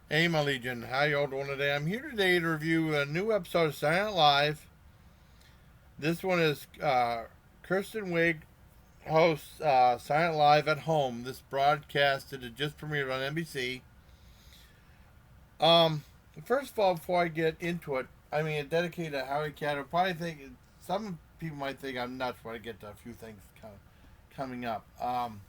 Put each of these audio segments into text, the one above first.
Hey, my Legion, how y'all doing today? I'm here today to review a new episode of Silent Live. This one is Kristen Wig hosts Silent Live at Home. This broadcast it just premiered on NBC. Um, First of all, before I get into it, I mean, dedicated to Howie Cat. I probably think some people might think I'm nuts when I get to a few things coming up. And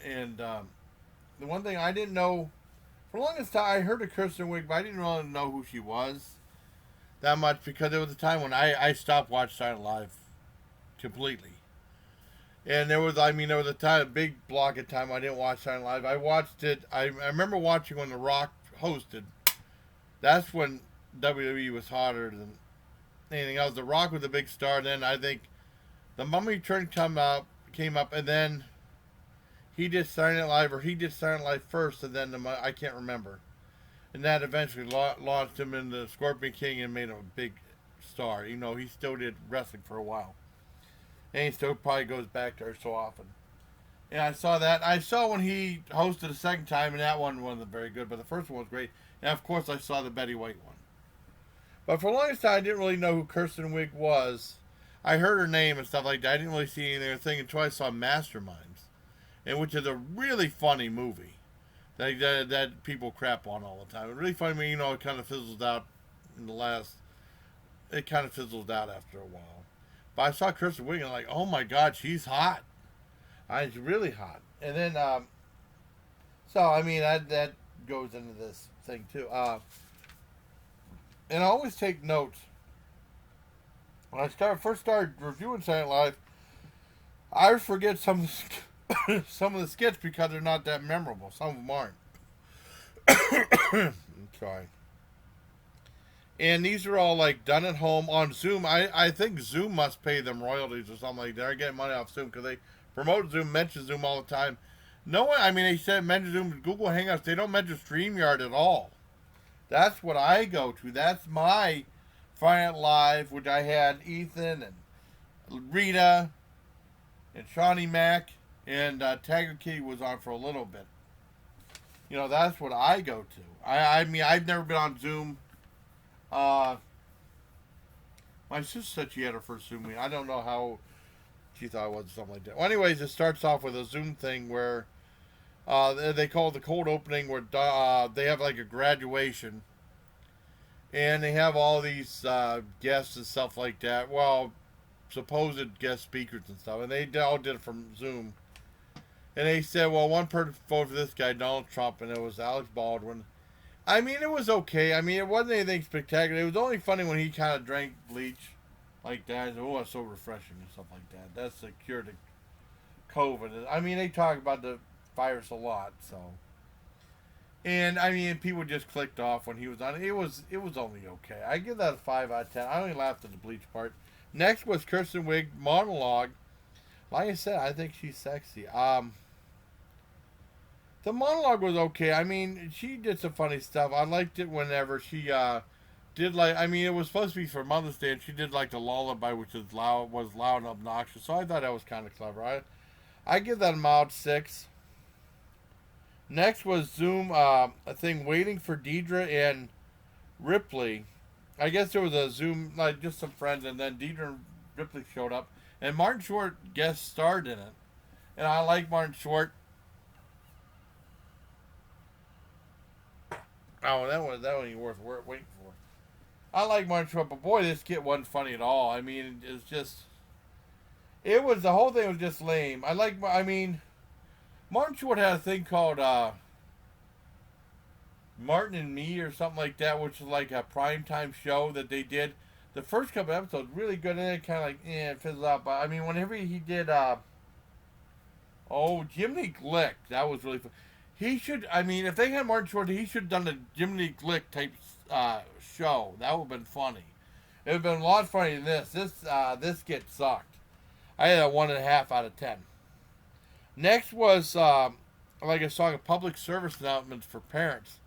and the one thing I didn't know for the longest time, I heard of Kristen Wig, but I didn't really know who she was that much because there was a time when I stopped watching Silent Live completely. And there was a time, a big block of time I didn't watch Silent Live. I watched it. I remember watching when The Rock hosted. That's when WWE was hotter than anything else. The Rock was a big star. Then I think the Mummy Turn came up, and then he did Silent Live, or he did Silent Live first, and then I can't remember. And that eventually launched him into Scorpion King and made him a big star. You know, he still did wrestling for a while, and he still probably goes back there so often. And I saw that. I saw when he hosted a second time, and that one wasn't very good, but the first one was great. And of course, I saw the Betty White one. But for the longest time, I didn't really know who Kirsten Wig was. I heard her name and stuff like that. I didn't really see anything until I saw Masterminds, and which is a really funny movie that people crap on all the time. It's really funny, you know, it kind of fizzles out in the last. It kind of fizzles out after a while. But I saw Kristen Wiig and I'm like, oh my god, she's hot. She's really hot. And then, so I mean that goes into this thing too. And I always take notes when first started reviewing Silent Live. I forget some of the skits because they're not that memorable. Some of them aren't. I'm sorry. And these are all like done at home on Zoom. I think Zoom must pay them royalties or something like that. They're getting money off Zoom because they promote Zoom, mention Zoom all the time. No one, I mean, they said mention Zoom, Google Hangouts. They don't mention StreamYard at all. That's what I go to. That's my Friday Night Live, which I had Ethan and Rita and Shawnee Mac and Tiger Kitty was on for a little bit. You know, that's what I go to. I mean, I've never been on Zoom. Uh, my sister said she had her first Zoom meeting. I don't know how she thought it was, something like that. Well, anyways, it starts off with a Zoom thing where they call it the cold opening, where they have like a graduation, and they have all these guests and stuff like that. Well, supposed guest speakers and stuff, and they all did it from Zoom. And they said, well, one person voted for this guy, Donald Trump, and it was Alex Baldwin. I mean, it was okay. I mean, it wasn't anything spectacular. It was only funny when he kind of drank bleach like that. Oh, it's so refreshing and stuff like that. That's the cure to COVID. I mean, they talk about the virus a lot, so. And I mean, people just clicked off when he was on. It was only okay. I give that a 5 out of 10. I only laughed at the bleach part. Next was Kristen Wiig monologue. Like I said, I think she's sexy. The monologue was okay. I mean, she did some funny stuff. I liked it whenever she did like. I mean, it was supposed to be for Mother's Day, and she did like the lullaby, which is loud and obnoxious. So I thought that was kind of clever. I give that a mild 6. Next was Zoom, a thing waiting for Deidre and Ripley. I guess there was a Zoom, like just some friends, and then Deidre and Ripley showed up, and Martin Short guest starred in it. And I like Martin Short. Oh, that one ain't worth waiting for. I like Martin Short, but boy, this skit wasn't funny at all. I mean, it's just it was the whole thing was just lame. I mean, Martin Short had a thing called Martin and Me or something like that, which is like a primetime show that they did. The first couple episodes really good, and then it kind of like it fizzled out. But I mean, whenever he did Jiminy Glick, that was really fun. He should. I mean, if they had Martin Short, he should have done a Jiminy Glick type show. That would have been funny. It would have been a lot funnier than this. This skit sucked. I had a 1.5 out of 10. Next was like a song of public service announcements for parents.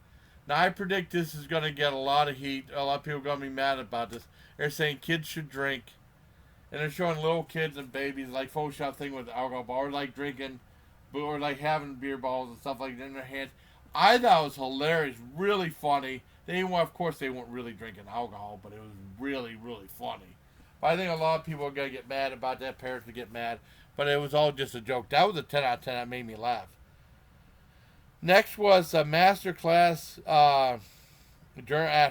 Now I predict this is going to get a lot of heat. A lot of people are going to be mad about this. They're saying kids should drink and they're showing little kids and babies like Photoshop thing with alcohol, or like drinking, or like having beer balls and stuff like that in their hands. I thought it was hilarious, really funny. They, well, of course, they weren't really drinking alcohol, but it was really, really funny. But I think a lot of people are gonna get mad about that. Parents would get mad, but it was all just a joke. That was a 10 out of 10. That made me laugh. Next was a master class at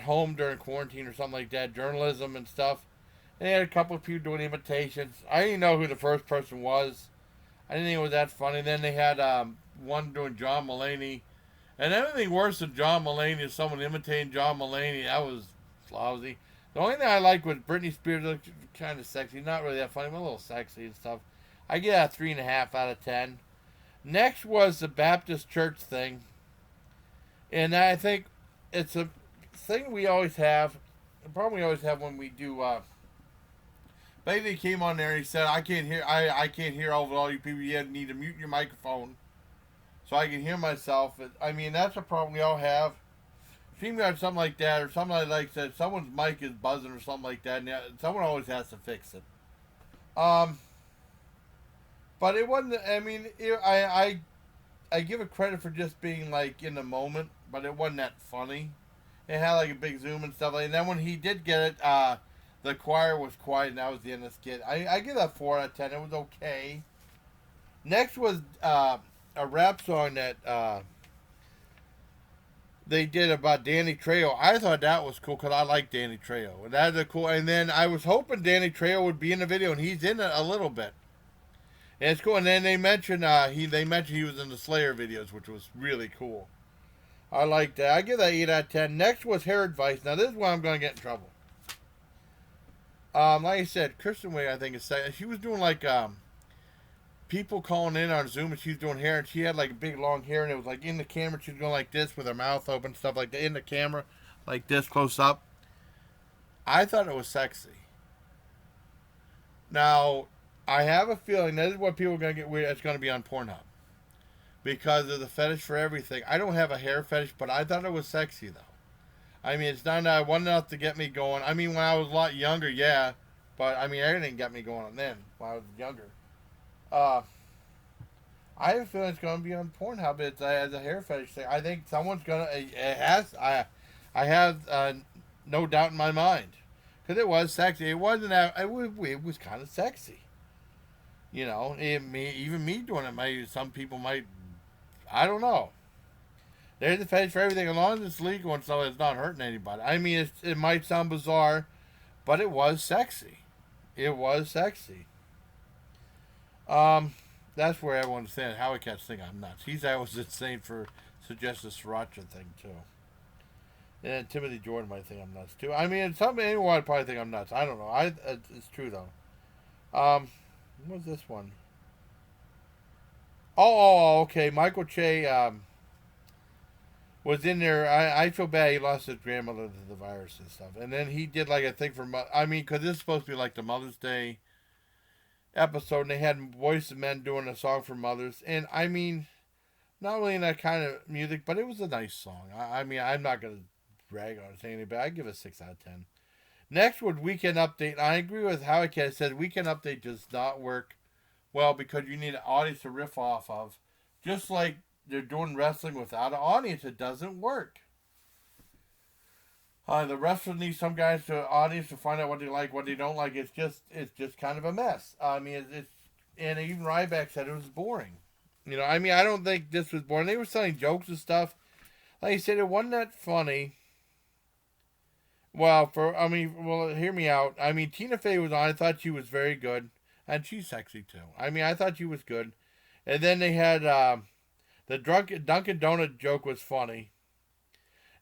home during quarantine or something like that, journalism and stuff. And they had a couple of people doing imitations. I didn't know who the first person was. I didn't think it was that funny. Then they had one doing John Mulaney. And anything worse than John Mulaney is someone imitating John Mulaney. That was lousy. The only thing I liked was Britney Spears looked kind of sexy. Not really that funny, but a little sexy and stuff. I get a 3.5 out of 10. Next was the Baptist church thing. And I think it's a thing we always have. The problem we always have when we do. Basically, he came on there and he said, "I can't hear. I can't hear over all you people. You need to mute your microphone so I can hear myself." I mean, that's a problem we all have. Seems like something like that, or something like that. Someone's mic is buzzing or something like that, and someone always has to fix it. Um, but it wasn't. I mean, I give it credit for just being like in the moment, but it wasn't that funny. It had like a big zoom and stuff like. And then when he did get it, the choir was quiet, and that was the end of the skit. I give that 4 out of 10. It was okay. Next was a rap song that they did about Danny Trejo. I thought that was cool because I like Danny Trejo. That's a cool. And then I was hoping Danny Trejo would be in the video, and he's in it a little bit. And it's cool. And then they mentioned he was in the Slayer videos, which was really cool. I like that. I give that 8 out of 10. Next was hair advice. Now this is where I'm going to get in trouble. Like I said, Kristen Wig, I think is she was doing like people calling in on Zoom, and she was doing hair, and she had like big long hair, and it was like in the camera. She was going like this with her mouth open, stuff like that in the camera, like this close up. I thought it was sexy. Now, I have a feeling this is what people are going to get weird. It's going to be on Pornhub because of the fetish for everything. I don't have a hair fetish, but I thought it was sexy though. I mean, it's not one enough to get me going. I mean, when I was a lot younger, yeah, but I mean, everything got me going then when I was younger. Uh, I have a feeling it's going to be on Pornhub. It's as a hair fetish thing. I think someone's gonna. It has. I have no doubt in my mind because it was sexy. It wasn't. It was kind of sexy. You know, even me doing it might. Some people might. I don't know. There's a fetish for everything as long as it's legal and so it's not hurting anybody. I mean, it might sound bizarre, but it was sexy. It was sexy. That's where everyone's saying Howie Cats think I'm nuts. He's always insane for suggesting the sriracha thing too. And Timothy Jordan might think I'm nuts too. I mean, anyone would probably think I'm nuts. I don't know. It's true though. What's this one? Okay. Michael Che was in there. I feel bad. He lost his grandmother to the virus and stuff. And then he did like a thing for. I mean, because this is supposed to be like the Mother's Day episode, and they had Voice of Men doing a song for mothers. And I mean, not really in that kind of music, but it was a nice song. I mean, I'm not gonna brag on it, say anything, but I give it a 6 out of 10. Next was Weekend Update. I agree with Howie Cat. It said Weekend Update does not work well because you need an audience to riff off of. Just like they're doing wrestling without an audience, it doesn't work. The wrestler needs some guys to audience to find out what they like, what they don't like. It's just kind of a mess. I mean, it's and even Ryback said it was boring. You know, I mean, I don't think this was boring. They were selling jokes and stuff. Like I said, it wasn't that funny. Well, hear me out. I mean, Tina Fey was on. I thought she was very good, and she's sexy too. I mean, I thought she was good. And then they had the Dunkin' Donut joke was funny.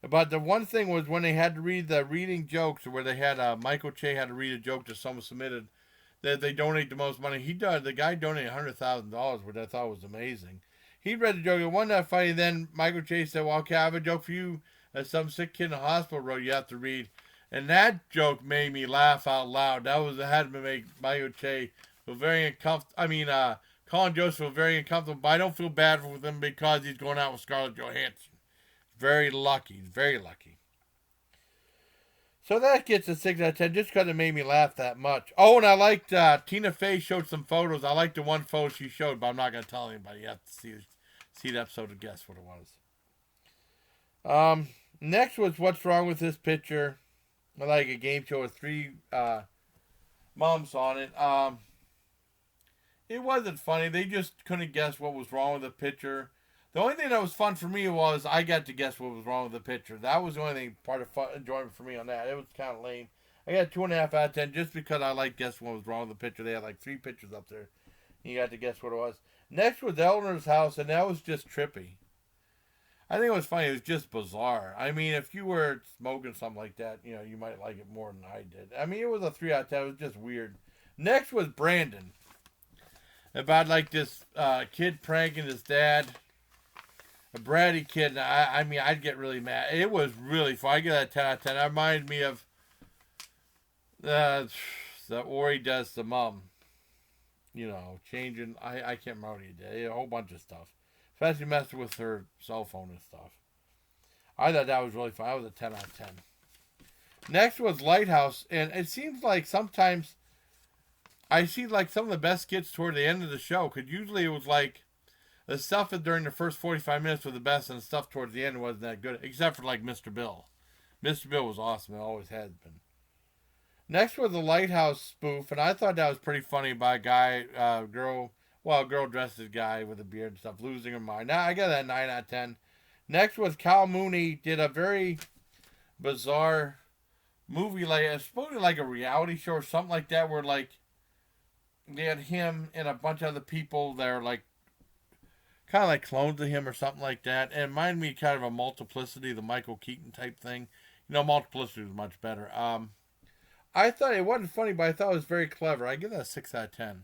But the one thing was when they had to read the reading jokes, where they had Michael Che had to read a joke that someone submitted, that they donate the most money. The guy donated $100,000, which I thought was amazing. He read the joke. It wasn't that funny. Then Michael Che said, "Well, okay, I have a joke for you. That some sick kid in the hospital wrote. You have to read." And that joke made me laugh out loud. It had to make Michael Che feel very uncomfortable. I mean, Colin Jost feel very uncomfortable, but I don't feel bad for him because he's going out with Scarlett Johansson. Very lucky. Very lucky. So that gets a 6 out of 10 just because it made me laugh that much. Oh, and I liked Tina Fey showed some photos. I liked the one photo she showed, but I'm not going to tell anybody. You have to see the episode to guess what it was. Next was What's Wrong with This Picture. I like a game show with three moms on it. It wasn't funny. They just couldn't guess what was wrong with the picture. The only thing that was fun for me was I got to guess what was wrong with the picture. That was the only thing, part of fun, enjoyment for me on that. It was kind of lame. I got 2.5 out of 10 just because I like guessing what was wrong with the picture. They had like 3 pictures up there. You got to guess what it was. Next was Eleanor's house, and that was just trippy. I think it was funny. It was just bizarre. I mean, if you were smoking something like that, you know, you might like it more than I did. I mean, it was a 3 out of 10. It was just weird. Next was Brandon. About like this kid pranking his dad. A bratty kid. I mean, I'd get really mad. It was really fun. I give that 10 out of 10. That reminded me of the Ori does the mom. You know, changing. I can't remember what he did. A whole bunch of stuff. Especially messing with her cell phone and stuff. I thought that was really fun. That was a 10 out of 10. Next was Lighthouse. And it seems like sometimes I see like some of the best skits toward the end of the show. Because usually it was like the stuff during the first 45 minutes was the best, and the stuff towards the end wasn't that good, except for like Mr. Bill. Mr. Bill was awesome. It always has been. Next was the Lighthouse spoof, and I thought that was pretty funny by a guy, a girl dressed as a guy with a beard and stuff, losing her mind. Now, I got that 9 out of 10. Next was Cal Mooney did a very bizarre movie, like it's supposed to be like a reality show or something like that, where like they had him and a bunch of other people that are like kind of like clones of him or something like that. And it reminded me kind of a Multiplicity, the Michael Keaton type thing. You know, Multiplicity was much better. I thought it wasn't funny, but I thought it was very clever. I give that a 6 out of 10.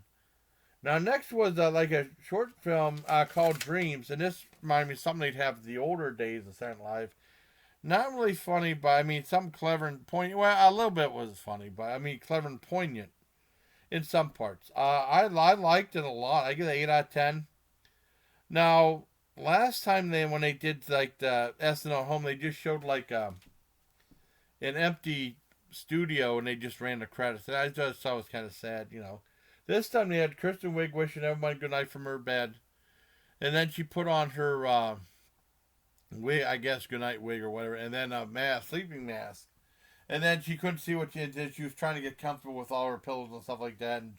Now, next was like a short film called Dreams, and this reminded me of something they'd have in the older days of Saturday Night Live. Not really funny, but I mean, something clever and poignant. Well, a little bit was funny, but I mean, clever and poignant in some parts. I liked it a lot. I give it 8 out of 10. Now, last time when they did like the SNL home, they just showed like an empty studio and they just ran the credits. And I just thought it was kind of sad, you know. This time they had Kristen Wig wishing everybody good night from her bed, and then she put on her wig, I guess good night wig or whatever, and then a mask, sleeping mask, and then she couldn't see what she did. She was trying to get comfortable with all her pillows and stuff like that, and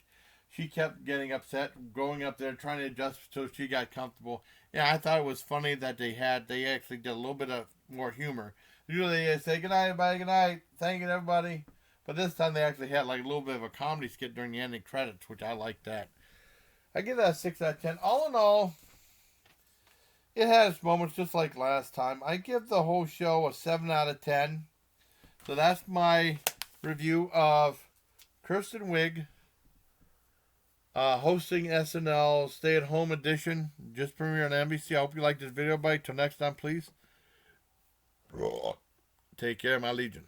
she kept getting upset, going up there, trying to adjust so she got comfortable. Yeah, I thought it was funny that they actually did a little bit of more humor. Usually they say, good night, everybody, good night, thank you, everybody. But this time they actually had like a little bit of a comedy skit during the ending credits, which I liked that. I give that a 6 out of 10. All in all, it had its moments just like last time. I give the whole show a 7 out of 10. So that's my review of Kristen Wig. Hosting SNL Stay at Home Edition, just premiered on NBC. I hope you liked this video. Bye. Till next time, please. Take care, my legion.